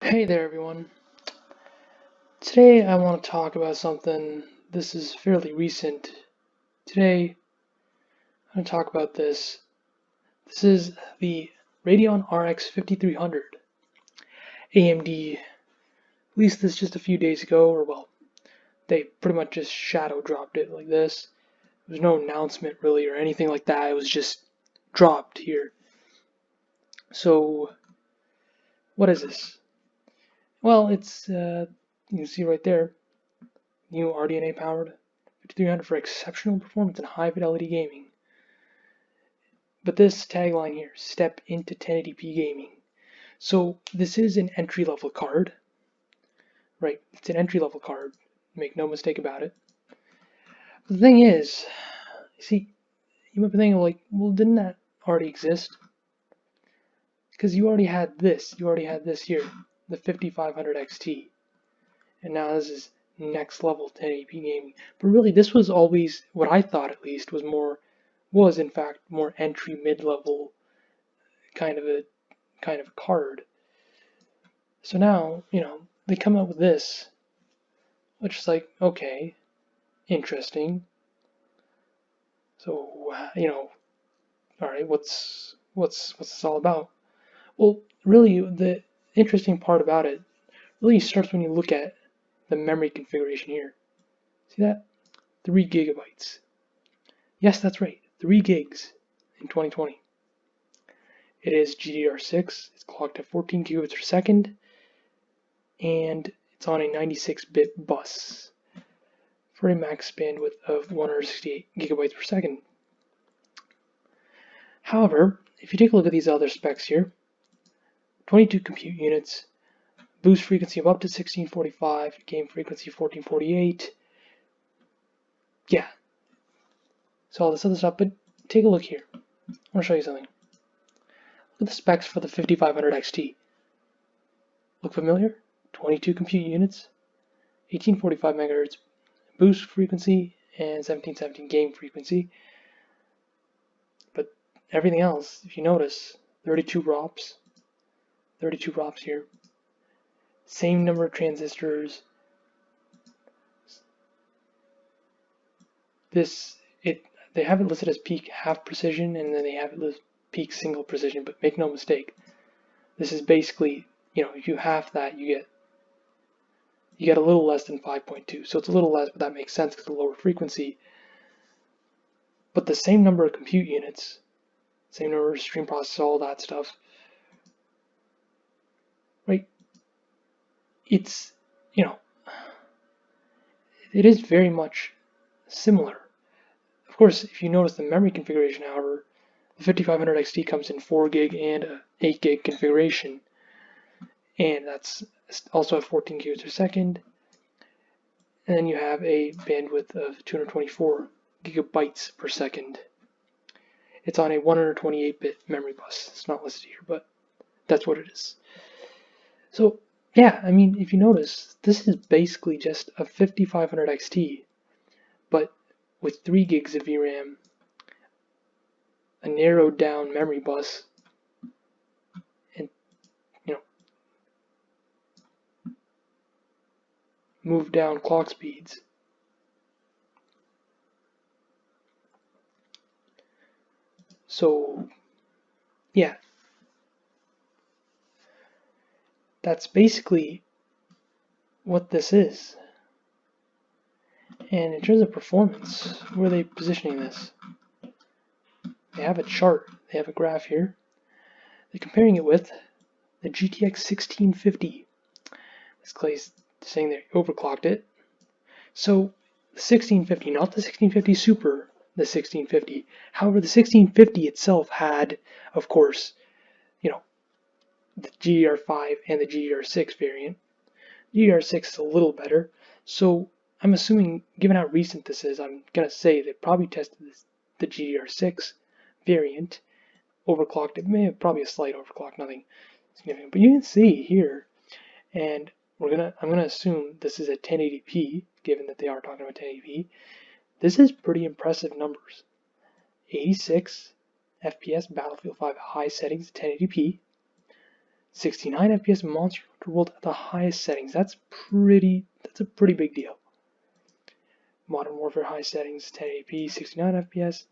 Hey there, everyone. Today I want to talk about something. This is fairly recent. Today I'm going to talk about this. This is the Radeon RX 5300. AMD released this just a few days ago, or well, they pretty much just shadow dropped it like this. There's no announcement really or anything like that. It was just dropped here. So, what is this? Well, it's you can see right there, new RDNA powered 5300 for exceptional performance and high fidelity gaming. But this tagline here, step into 1080p gaming. So this is an entry-level card, right? It's an entry-level card, make no mistake about it. But the thing is, you see, you might be thinking like, well, didn't that already exist? Because you already had this here, the 5500 XT. And now this is next level 1080p gaming. But really, this was always, what I thought at least, was in fact more entry mid-level kind of a card. So now, they come out with this, which is like, okay, interesting. So, all right, what's this all about? Well, really, the interesting part about it really starts when you look at the memory configuration here. See that? 3 gigabytes. Yes, that's right, 3 gigs in 2020. It is GDDR6, it's clocked at 14 gigabits per second, and it's on a 96-bit bus for a max bandwidth of 168 gigabytes per second. However, if you take a look at these other specs here, 22 compute units, boost frequency of up to 1645, game frequency 1448, yeah, so all this other stuff, but take a look here. I want to show you something. Look at the specs for the 5500 XT. Look familiar? 22 compute units, 1845 megahertz boost frequency, and 1717 game frequency. But everything else, if you notice, 32 ROPs here. Same number of transistors. They have it listed as peak half precision, and then they have it listed peak single precision. But make no mistake, this is basically, if you half that, you get a little less than 5.2. So it's a little less, but that makes sense because of the lower frequency. But the same number of compute units, same number of stream processors, all that stuff, right? It's, it is very much similar. Of course, if you notice the memory configuration, however, the 5500 XT comes in 4 gig and a 8 gig configuration, and that's also at 14 gigabytes per second. And then you have a bandwidth of 224 gigabytes per second. It's on a 128-bit memory bus. It's not listed here, but that's what it is. So, yeah, I mean, if you notice, this is basically just a 5500 XT, but with 3 gigs of VRAM, a narrowed down memory bus, and, move down clock speeds. So, yeah, that's basically what this is. And in terms of performance, where are they positioning this? They have a chart, they have a graph here. They're comparing it with the GTX 1650. This Clay's saying they overclocked it. So the 1650, not the 1650 Super, the 1650. However, the 1650 itself had, of course, the GDDR5 and the GDDR6 variant. GDDR6 is a little better, so I'm assuming, given how recent this is, I'm going to say they probably tested the GDDR6 variant, overclocked it, probably a slight overclock, nothing significant. But you can see here, and I'm gonna assume this is at 1080p, given that they are talking about 1080p. This is pretty impressive numbers. 86 FPS Battlefield 5 high settings, 1080p. 69 FPS Monster Hunter World at the highest settings. That's a pretty big deal. Modern Warfare high settings, 1080p, 69 FPS.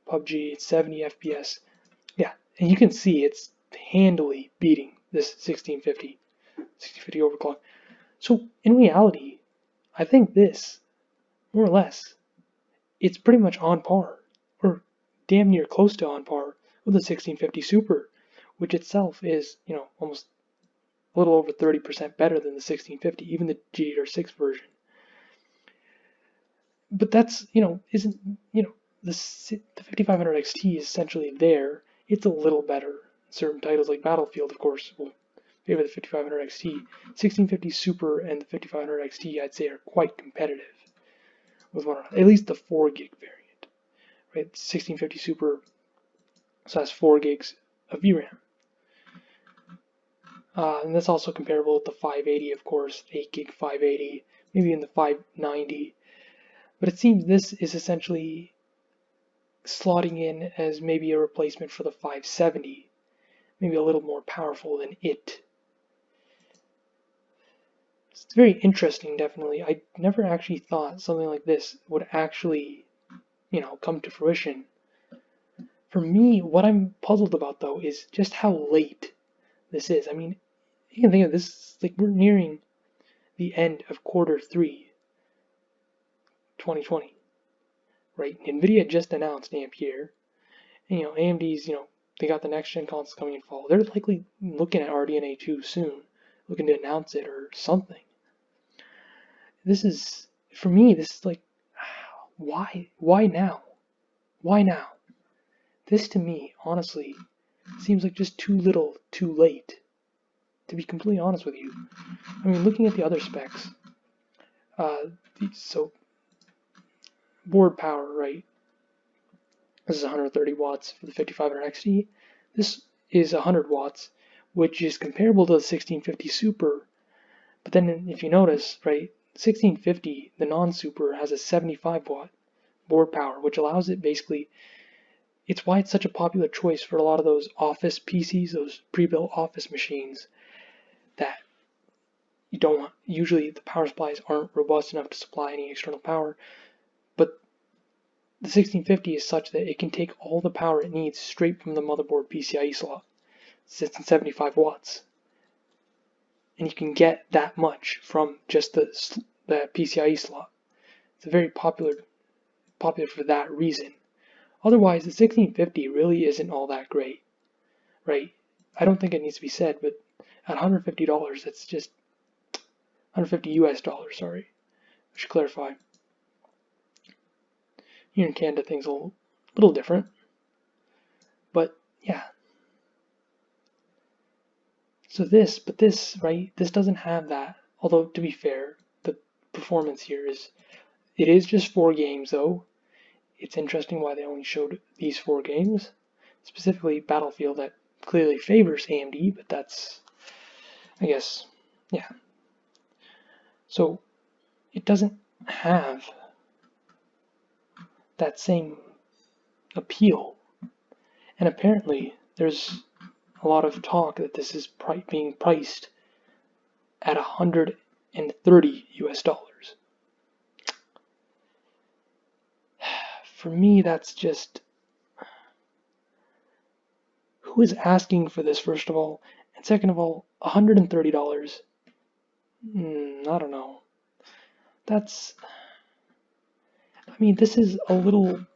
PUBG, 70 FPS. Yeah, and you can see it's handily beating this 1650 overclock. So in reality, I think this, more or less, it's pretty much on par, or damn near close to on par with the 1650 Super, which itself is, almost a little over 30% better than the 1650, even the GDDR6 version. But that's, isn't, the 5500 XT is essentially there. It's a little better. Certain titles like Battlefield, of course, will favor the 5500 XT. 1650 Super and the 5500 XT, I'd say, are quite competitive with one another. At least the 4 gig variant, right? 1650 Super has 4 gigs of VRAM. And that's also comparable with the 580, of course, 8 gig 580, maybe in the 590. But it seems this is essentially slotting in as maybe a replacement for the 570, maybe a little more powerful than it. It's very interesting, definitely. I never actually thought something like this would actually, come to fruition. For me, what I'm puzzled about, though, is just how late this is. I mean, you can think of this, like we're nearing the end of Q3 2020, right? NVIDIA just announced Ampere, and AMD's, they got the next gen consoles coming in fall. They're likely looking at RDNA 2 soon, looking to announce it or something. This is, for me, this is like, why now? Why now? This to me, honestly, seems like just too little, too late, to be completely honest with you. I mean, looking at the other specs, so board power, right? This is 130 watts for the 5500 XT. This is 100 watts, which is comparable to the 1650 Super. But then if you notice, right, 1650, the non-Super, has a 75 watt board power, which allows it basically, it's why it's such a popular choice for a lot of those office PCs, those pre-built office machines that you don't want, usually the power supplies aren't robust enough to supply any external power, but the 1650 is such that it can take all the power it needs straight from the motherboard PCIe slot. It sits in 75 watts. And you can get that much from just the PCIe slot. It's a very popular for that reason. Otherwise, the 1650 really isn't all that great, right? I don't think it needs to be said, but at $150, that's just $150 US, sorry. I should clarify. Here in Canada, things are a little different. But yeah. So this, right, this doesn't have that. Although, to be fair, the performance here it is just 4 games, though. It's interesting why they only showed these 4 games. Specifically, Battlefield, that clearly favors AMD, but that's, I guess, yeah. So, it doesn't have that same appeal. And apparently, there's a lot of talk that this is being priced at $130 US. For me, that's just, who is asking for this, first of all? And second of all, $130, I don't know. That's, I mean, this is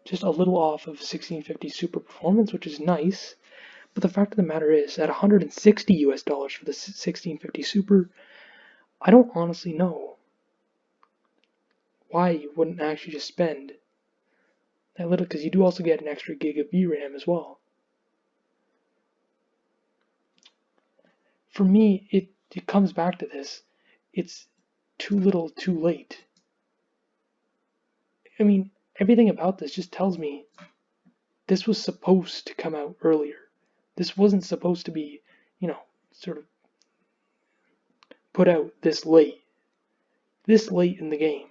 just a little off of 1650 Super performance, which is nice. But the fact of the matter is, at $160 US for the 1650 Super, I don't honestly know why you wouldn't actually just spend that little, because you do also get an extra gig of VRAM as well. For me, it comes back to this. It's too little, too late. I mean, everything about this just tells me this was supposed to come out earlier. This wasn't supposed to be, sort of put out this late in the game,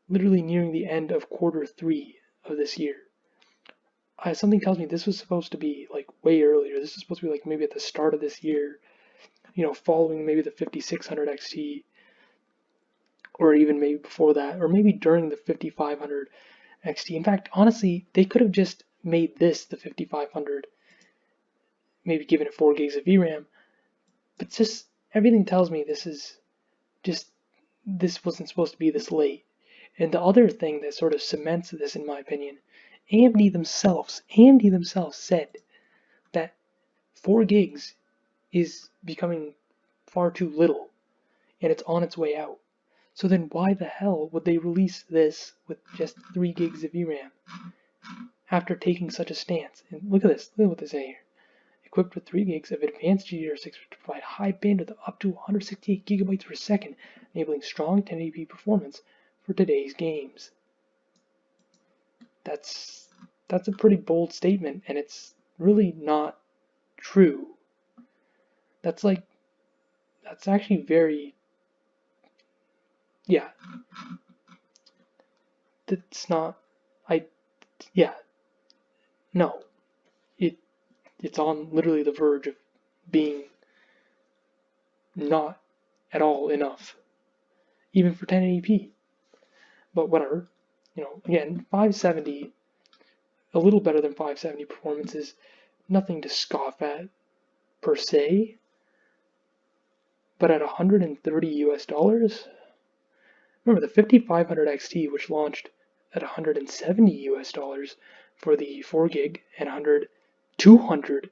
literally nearing the end of Q3 of this year. something tells me this was supposed to be like way earlier. This is supposed to be like maybe at the start of this year, following maybe the 5600 XT, or even maybe before that, or maybe during the 5500 XT. In fact, honestly, they could have just made this the 5500, maybe given it 4 gigs of VRAM, but just everything tells me this wasn't supposed to be this late. And the other thing that sort of cements this, in my opinion, AMD themselves said that 4 gigs is becoming far too little, and it's on its way out. So then why the hell would they release this with just 3 gigs of VRAM after taking such a stance? And look at what they say here. Equipped with 3 gigs of advanced GDDR6 to provide high bandwidth up to 168 gigabytes per second, enabling strong 1080p performance for today's games. That's a pretty bold statement, and it's really not true. That's actually very, yeah. That's not, no. It's on literally the verge of being not at all enough, even for 1080p. But whatever, again, 570, a little better than 570 performance is nothing to scoff at per se. But at $130, remember the 5500 XT, which launched at $170 for the 4 gig and $200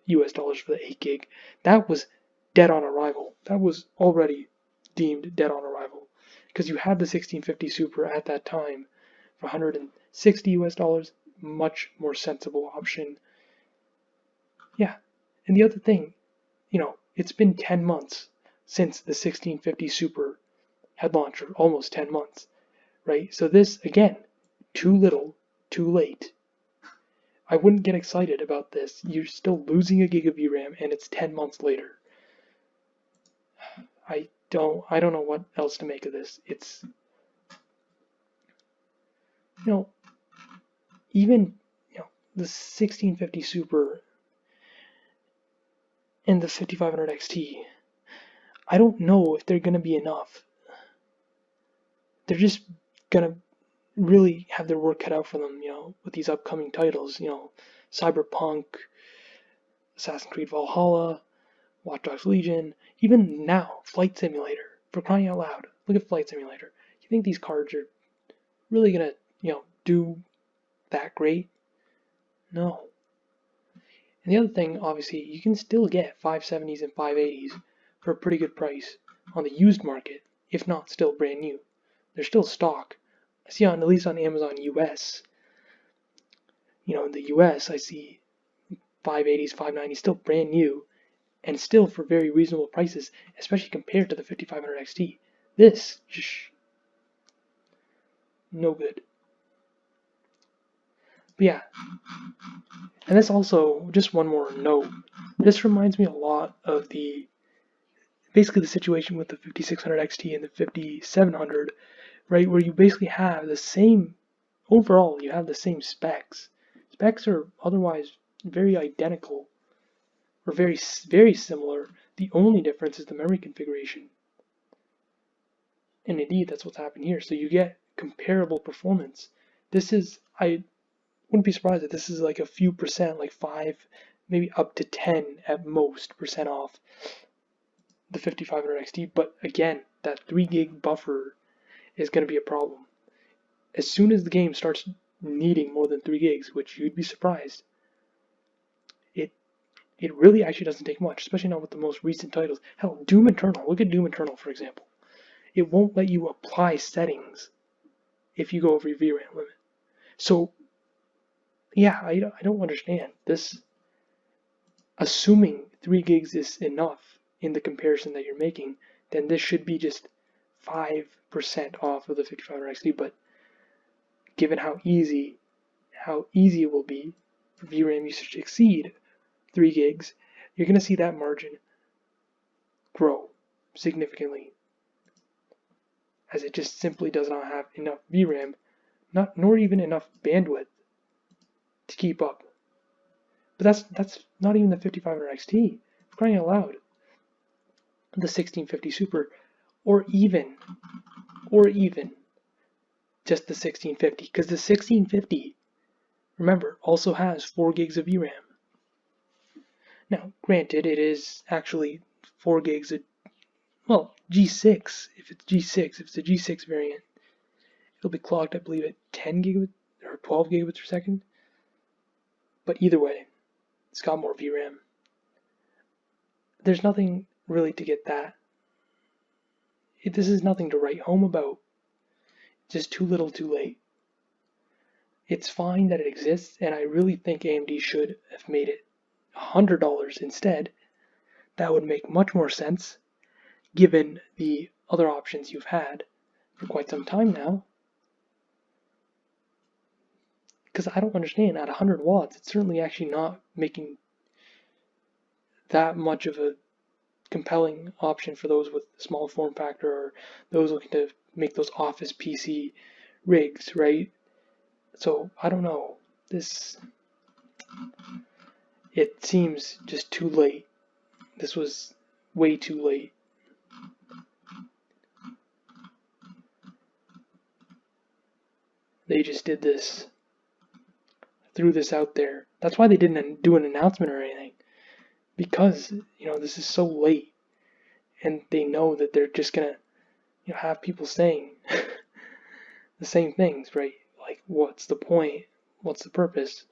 for the 8 gig, that was dead on arrival. That was already deemed dead on arrival, because you had the 1650 Super at that time for $160, much more sensible option. Yeah, and the other thing, it's been 10 months since the 1650 Super had launched, or almost 10 months, right? So this, again, too little, too late. I wouldn't get excited about this. You're still losing a gig of VRAM, and it's 10 months later. I don't know what else to make of this. It's, even, the 1650 Super and the 5500 XT, I don't know if they're going to be enough. They're just going to really have their work cut out for them, with these upcoming titles, Cyberpunk, Assassin's Creed Valhalla, Watch Dogs Legion, even now, Flight Simulator, for crying out loud. Look at Flight Simulator. You think these cards are really going to, do that great? No. And the other thing, obviously, you can still get 570s and 580s for a pretty good price on the used market, if not still brand new. They're still stock. I see at least on Amazon US, in the US, I see 580s, 590s still brand new, and still for very reasonable prices, especially compared to the 5500 XT. This, just no good. But yeah, and this also, just one more note, this reminds me a lot of basically the situation with the 5600 XT and the 5700, right, where you basically have the same, overall, you have the same specs. Specs are otherwise very identical, or very, very similar. The only difference is the memory configuration. And indeed, that's what's happened here. So you get comparable performance. This is, I wouldn't be surprised if this is like a few percent, like 5, maybe up to 10 at most percent off the 5500 XT. But again, that 3 gig buffer is going to be a problem. As soon as the game starts needing more than 3 gigs, which you'd be surprised, it really actually doesn't take much, especially not with the most recent titles. Hell, Doom Eternal, look at Doom Eternal for example. It won't let you apply settings if you go over your VRAM limit. So, yeah, I don't understand this. Assuming 3 gigs is enough in the comparison that you're making, then this should be just 5% off of the 5500 XT, but given how easy it will be for VRAM usage to exceed 3 gigs, you're going to see that margin grow significantly, as it just simply does not have enough VRAM, nor even enough bandwidth to keep up. But that's not even the 5500 XT. For crying out loud. The 1650 Super, or even just the 1650, because the 1650, remember, also has 4 gigs of VRAM. Now, granted, it is actually 4 gigs of, well, G6. If it's a G6 variant, it'll be clocked, I believe, at 10 gigabits or 12 gigabits per second. But either way, it's got more VRAM. There's nothing really to get that. This is nothing to write home about. Just too little too late. It's fine that it exists, and I really think AMD should have made it $100 instead. That would make much more sense, given the other options you've had for quite some time now. Because I don't understand, at 100 watts, it's certainly actually not making that much of a compelling option for those with small form factor or those looking to make those office PC rigs, right? So I don't know. It seems just too late. This was way too late. They just did this. Threw this out there. That's why they didn't do an announcement or anything. Because, this is so late. And they know that they're just gonna, have people saying the same things, right? Like, what's the point? What's the purpose?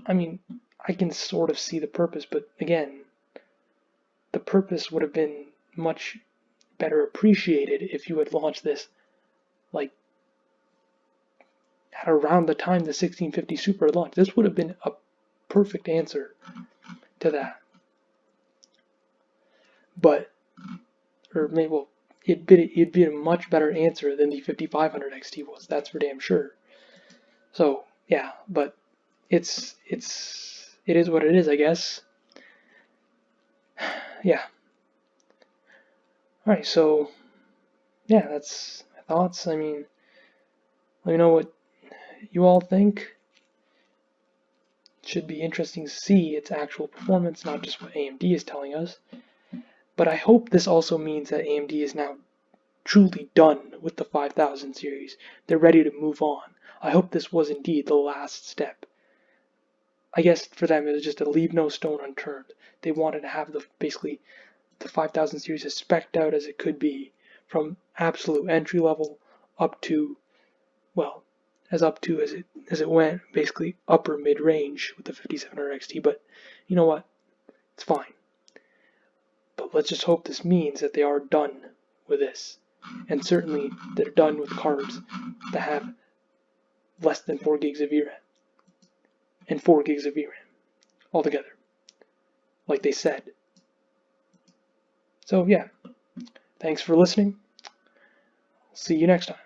I mean, I can sort of see the purpose, but again, the purpose would have been much better appreciated if you had launched this, like, at around the time the 1650 Super launched. This would have been a perfect answer to that. But, or maybe, well, it'd be a much better answer than the 5500 XT was. That's for damn sure. So yeah, but it is what it is, I guess. Yeah. All right. So yeah, that's my thoughts. I mean, let me know what you all think. It should be interesting to see its actual performance, not just what AMD is telling us. But I hope this also means that AMD is now truly done with the 5000 series. They're ready to move on. I hope this was indeed the last step. I guess for them it was just to leave no stone unturned. They wanted to have basically the 5000 series as specced out as it could be, from absolute entry level up to, well, as it went, basically upper mid range with the 5700 XT. But you know what? It's fine. But let's just hope this means that they are done with this. And certainly they're done with cards that have less than 4 gigs of VRAM. And 4 gigs of VRAM altogether. Like they said. So yeah. Thanks for listening. See you next time.